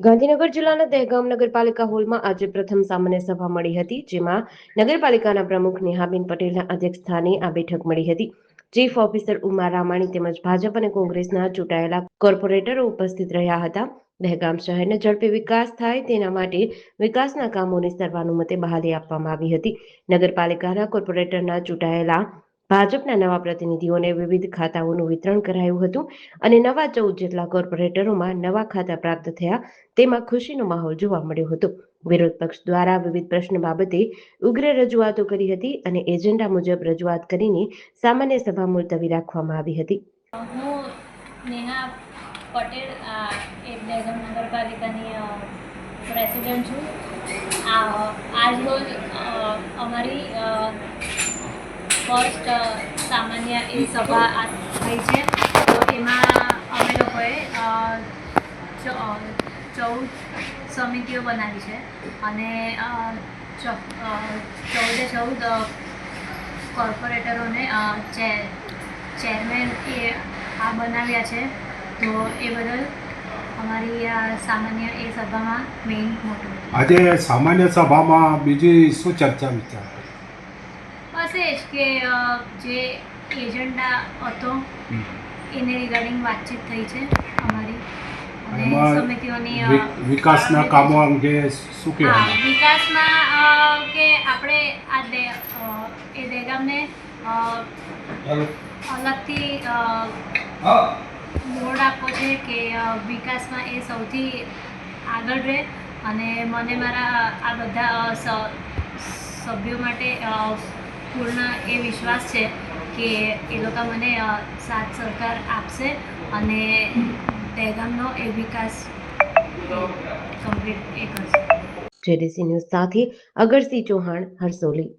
ગાંધીનગર જિલ્લાના દહેગામ નગરપાલિકા હોલમાં આજે પ્રથમ સામાન્ય સભા મળી હતી, જેમાં નગરપાલિકાના પ્રમુખ નેહાબેન પટેલના અધ્યક્ષસ્થાને આ બેઠક મળી હતી. ચીફ ઓફિસર ઉમા રામાણી તેમજ ભાજપ અને કોંગ્રેસના ચૂંટાયેલા કોર્પોરેટરો ઉપસ્થિત રહ્યા હતા. દહેગામ શહેરને ઝડપી વિકાસ થાય તેના માટે વિકાસના કામોને સર્વાનુમતે બહાલી આપવામાં આવી હતી. નગરપાલિકાના કોર્પોરેટરના ચૂંટાયેલા ભાજપના નવા પ્રતિનિધિઓને વિવિધ ખાતાઓનું વિતરણ કરાયું હતું અને નવા 14 જેટલા કોર્પોરેટરોમાં નવા ખાતા પ્રાપ્ત થયા, તેમાં ખુશીનો માહોલ જોવા મળ્યો હતો. વિરોધ પક્ષ દ્વારા વિવિધ પ્રશ્ન બાબતે ઉગ્ર રજૂઆતો કરી હતી અને એજન્ડા મુજબ રજૂઆત કરીને સામાન્ય સભા મુલતવી રાખવામાં આવી હતી. હું નેહા પટેલ દહેગામ નગરપાલિકાની પ્રેસિડેન્ટ છું. આજ રોજ અમારી ફર્સ્ટ સામાન્ય એ સભા થઈ છે. તો એમાં અમે લોકોએ 14 સમિતિઓ બનાવી છે અને 14 કોર્પોરેટરોને ચેરમેન એ બનાવ્યા છે. તો એ બદલ અમારી આ સામાન્ય એ સભામાં મેઇન મોટું. આજે સામાન્ય સભામાં બીજી શું ચર્ચા વિચાર? બસ એ જ કે જે એજન્ડા હતો એને રિગાર્ડિંગ વાતચીત થઈ છે અમારી, અને સમિતિઓની વિકાસના કામો અંગે શું કહેવાય? વિકાસના કે આપણે એ દહેગામને અલગથી મોડ આપવો છે કે વિકાસમાં એ સૌથી આગળ રહે. અને મને મારા આ બધા સભ્યો માટે પૂર્ણ એ વિશ્વાસ છે કે એ લોકો મને સાથ સહકાર આપશે અને દહેગામનો એ વિકાસ કમ્પ્લીટ એ કરશે. જેડીસી ન્યૂઝ સાથે અગરસિંહ ચૌહાણ, હરસોલી.